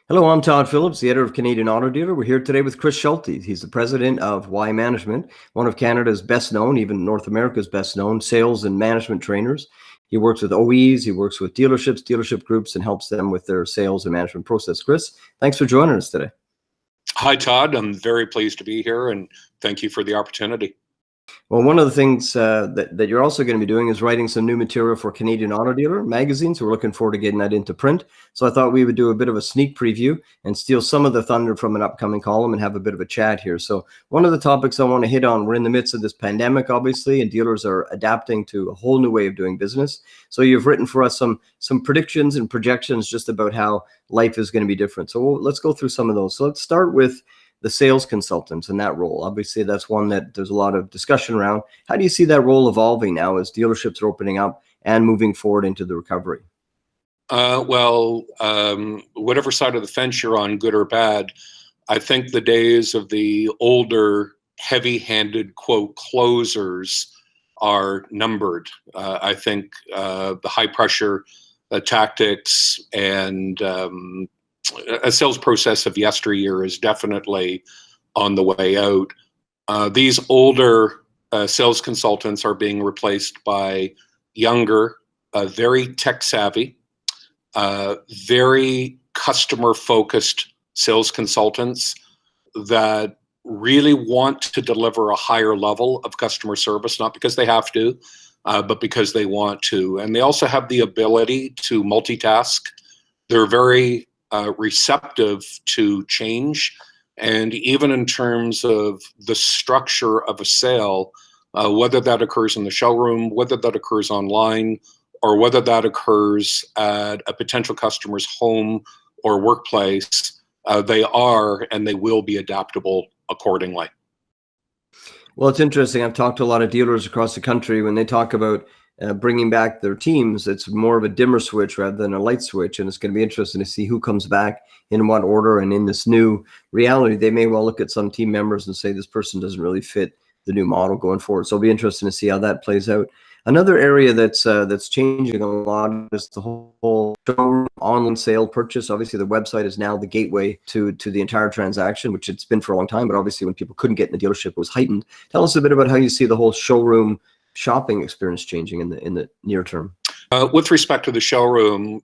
Hello, I'm Todd Phillips, the editor of Canadian Auto Dealer. We're here today with Chris Schulthies. He's the president of Wye Management, one of Canada's best known, even North America's best known, sales and management trainers. He works with OEs, he works with dealerships, dealership groups, and helps them with their sales and management process. Chris, thanks for joining us today. Hi, Todd. I'm very pleased to be here, and thank you for the opportunity. Well, one of the things that you're also going to be doing is writing some new material for Canadian Auto Dealer magazine. So we're looking forward to getting that into print. So I thought we would do a bit of a sneak preview and steal some of the thunder from an upcoming column and have a bit of a chat here. So one of the topics I want to hit on, we're in the midst of this pandemic, obviously, and dealers are adapting to a whole new way of doing business. So you've written for us some predictions and projections just about how life is going to be different. So let's go through some of those. So let's start with the sales consultants in that role. Obviously, that's one that there's a lot of discussion around. How do you see that role evolving now as dealerships are opening up and moving forward into the recovery? Whatever side of the fence you're on, good or bad, I think the days of the older, heavy-handed, quote, closers are numbered. I think the high-pressure tactics and a sales process of yesteryear is definitely on the way out. These older sales consultants are being replaced by younger, very tech savvy, very customer focused sales consultants that really want to deliver a higher level of customer service, not because they have to, but because they want to. And they also have the ability to multitask. They're very receptive to change, and even in terms of the structure of a sale, whether that occurs in the showroom, whether that occurs online, or whether that occurs at a potential customer's home or workplace, they are and they will be adaptable accordingly. Well, it's interesting. I've talked to a lot of dealers across the country. When they talk about bringing back their teams, it's more of a dimmer switch rather than a light switch. And it's going to be interesting to see who comes back in what order. And in this new reality, they may well look at some team members and say, this person doesn't really fit the new model going forward. So it'll be interesting to see how that plays out. Another area that's changing a lot is the whole showroom online sale purchase. Obviously, the website is now the gateway to the entire transaction, which it's been for a long time. But obviously, when people couldn't get in the dealership, it was heightened. Tell us a bit about how you see the whole showroom shopping experience changing in the near term. With respect to the showroom,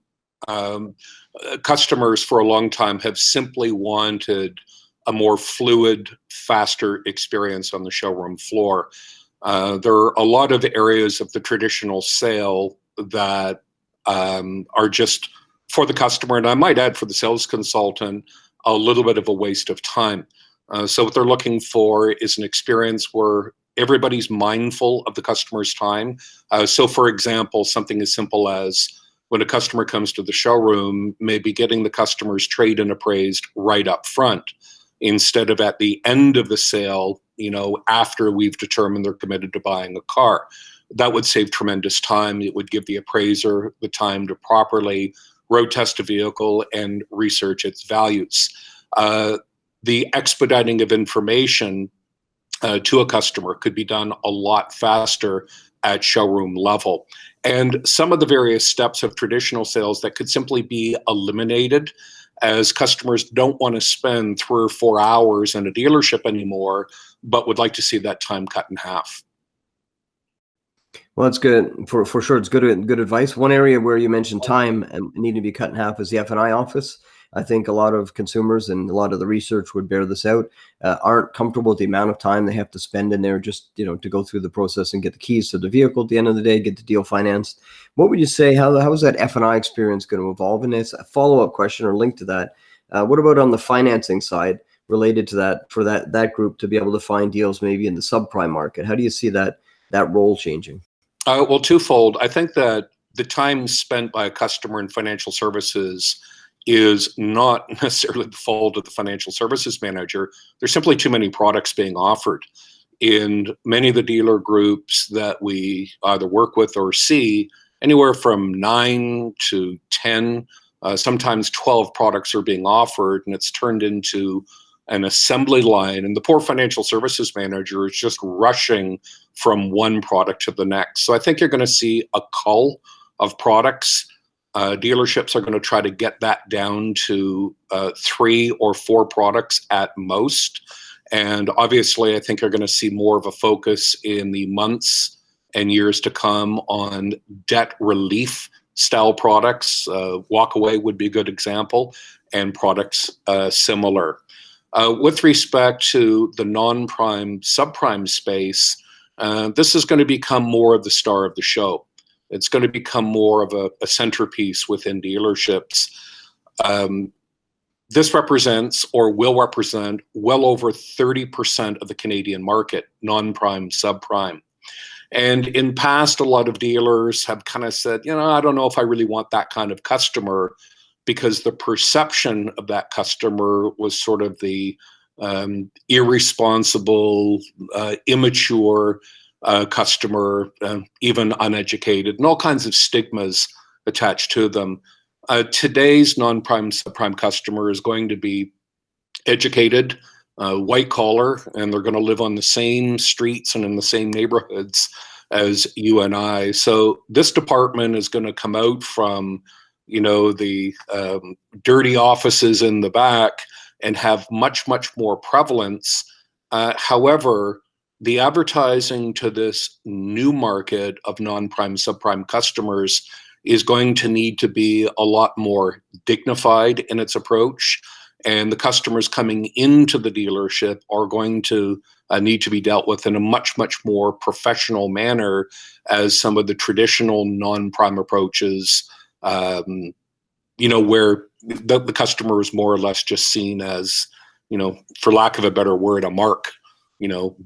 customers for a long time have simply wanted a more fluid, faster experience on the showroom floor. There are a lot of areas of the traditional sale that are just for the customer, and I might add for the sales consultant, a little bit of a waste of time. So what they're looking for is an experience where everybody's mindful of the customer's time. So for example, something as simple as when a customer comes to the showroom, maybe getting the customer's trade-in appraised right up front instead of at the end of the sale, after we've determined they're committed to buying a car. That would save tremendous time. It would give the appraiser the time to properly road test a vehicle and research its values. The expediting of information to a customer could be done a lot faster at showroom level. And some of the various steps of traditional sales that could simply be eliminated, as customers don't want to spend 3 or 4 hours in a dealership anymore, but would like to see that time cut in half. Well, that's good. For sure, it's good advice. One area where you mentioned time and need to be cut in half is the F&I office. I think a lot of consumers and a lot of the research would bear this out, aren't comfortable with the amount of time they have to spend in there just, to go through the process and get the keys to the vehicle at the end of the day, get the deal financed. What would you say, how is that F&I experience going to evolve? And it's a follow-up question or link to that. What about on the financing side related to that, for that group to be able to find deals maybe in the subprime market? How do you see that role changing? Well, twofold. I think that the time spent by a customer in financial services is not necessarily the fault of the financial services manager. There's simply too many products being offered. In many of the dealer groups that we either work with or see, anywhere from 9 to 10, sometimes 12 products are being offered, and it's turned into an assembly line, and the poor financial services manager is just rushing from one product to the next. So I think you're going to see a cull of products. Dealerships are going to try to get that down to 3 or 4 products at most. And obviously, I think you're going to see more of a focus in the months and years to come on debt relief style products. Walkaway would be a good example, and products similar. With respect to the non-prime, subprime space, this is going to become more of the star of the show. It's going to become more of a centerpiece within dealerships. This represents or will represent well over 30% of the Canadian market, non-prime, subprime. And in past, a lot of dealers have kind of said, I don't know if I really want that kind of customer, because the perception of that customer was sort of the irresponsible, immature customer, even uneducated, and all kinds of stigmas attached to them. Today's non-prime, subprime customer is going to be educated, white collar, and they're going to live on the same streets and in the same neighborhoods as you and I. So this department is going to come out from, the dirty offices in the back and have much, much more prevalence. However, the advertising to this new market of non-prime, subprime customers is going to need to be a lot more dignified in its approach. And the customers coming into the dealership are going to need to be dealt with in a much, much more professional manner, as some of the traditional non-prime approaches, where the customer is more or less just seen as, for lack of a better word, a mark,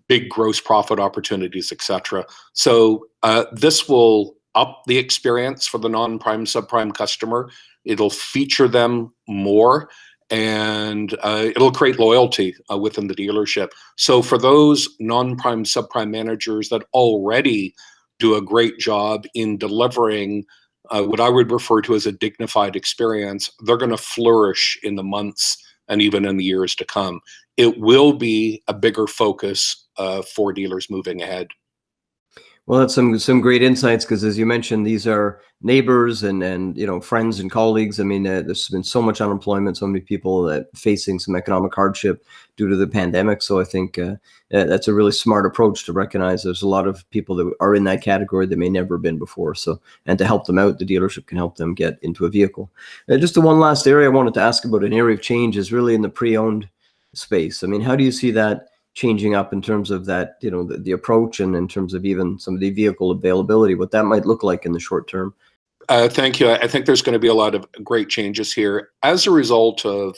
big gross profit opportunities, etc. So this will up the experience for the non-prime, subprime customer. It'll feature them more, and it'll create loyalty within the dealership. So for those non-prime, subprime managers that already do a great job in delivering what I would refer to as a dignified experience, they're going to flourish in the months and even in the years to come. It will be a bigger focus for dealers moving ahead. Well, that's some great insights, because as you mentioned, these are neighbors and friends and colleagues. I mean, there's been so much unemployment, so many people that facing some economic hardship due to the pandemic. So I think that's a really smart approach to recognize there's a lot of people that are in that category that may never have been before. So, and to help them out, the dealership can help them get into a vehicle. Just the one last area I wanted to ask about, an area of change, is really in the pre-owned space. I mean, how do you see that changing up in terms of that, the approach, and in terms of even some of the vehicle availability, what that might look like in the short term? Thank you. I think there's going to be a lot of great changes here as a result of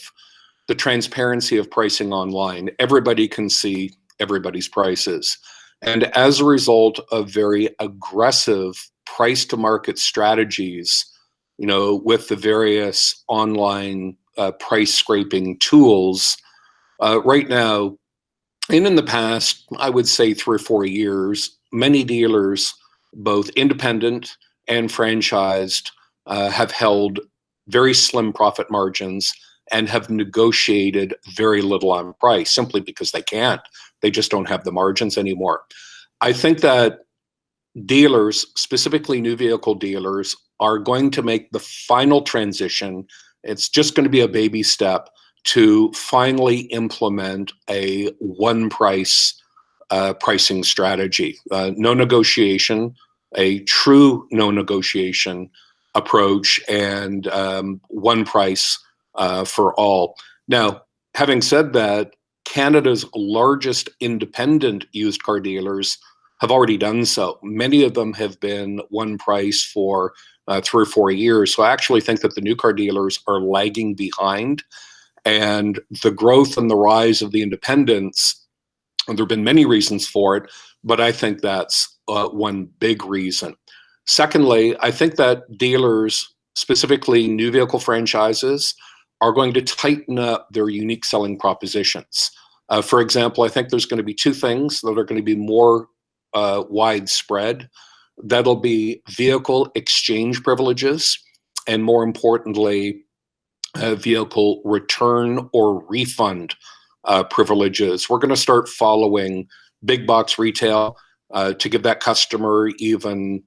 the transparency of pricing online. Everybody can see everybody's prices. And as a result of very aggressive price to market strategies, with the various online price scraping tools, right now, and in the past, I would say 3 or 4 years, many dealers, both independent and franchised, have held very slim profit margins and have negotiated very little on price, simply because they can't. They just don't have the margins anymore. I think that dealers, specifically new vehicle dealers, are going to make the final transition. It's just going to be a baby step to finally implement a one price pricing strategy. No negotiation, a true no negotiation approach, and one price for all. Now, having said that, Canada's largest independent used car dealers have already done so. Many of them have been one price for 3 or 4 years. So I actually think that the new car dealers are lagging behind. And the growth and the rise of the independents, and there have been many reasons for it, but I think that's one big reason. Secondly, I think that dealers, specifically new vehicle franchises, are going to tighten up their unique selling propositions. For example, I think there's going to be 2 things that are going to be more widespread. That'll be vehicle exchange privileges, and more importantly, vehicle return or refund privileges. We're going to start following big box retail to give that customer even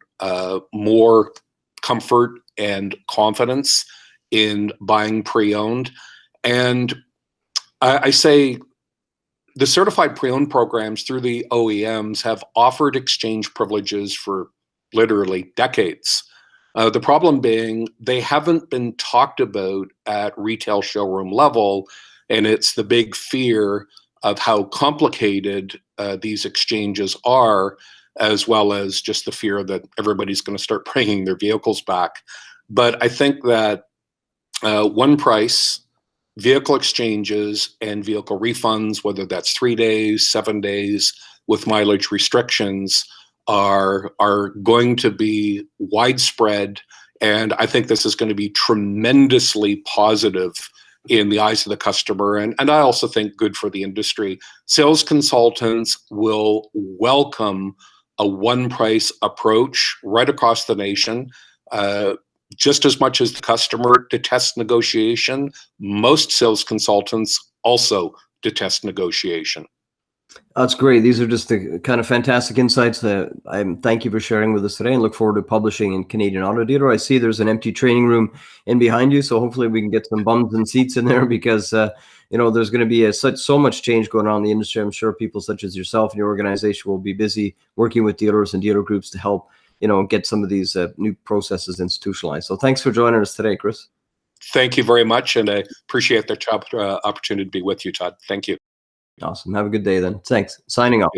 more comfort and confidence in buying pre-owned. And I say the certified pre-owned programs through the OEMs have offered exchange privileges for literally decades. The problem being they haven't been talked about at retail showroom level, and it's the big fear of how complicated these exchanges are, as well as just the fear that everybody's going to start bringing their vehicles back. But I think that one price, vehicle exchanges, and vehicle refunds, whether that's 3 days, 7 days, with mileage restrictions, are going to be widespread. And I think this is going to be tremendously positive in the eyes of the customer. And I also think good for the industry. Sales consultants will welcome a one price approach right across the nation. Just as much as the customer detests negotiation, most sales consultants also detest negotiation. That's great. These are just the kind of fantastic insights that thank you for sharing with us today, and look forward to publishing in Canadian Auto Dealer. I see there's an empty training room in behind you, so hopefully we can get some bums and seats in there, because there's going to be so much change going on in the industry. I'm sure people such as yourself and your organization will be busy working with dealers and dealer groups to help get some of these new processes institutionalized. So thanks for joining us today, Chris. Thank you very much, and I appreciate the opportunity to be with you, Todd. Thank you. Awesome. Have a good day then. Thanks. Signing off.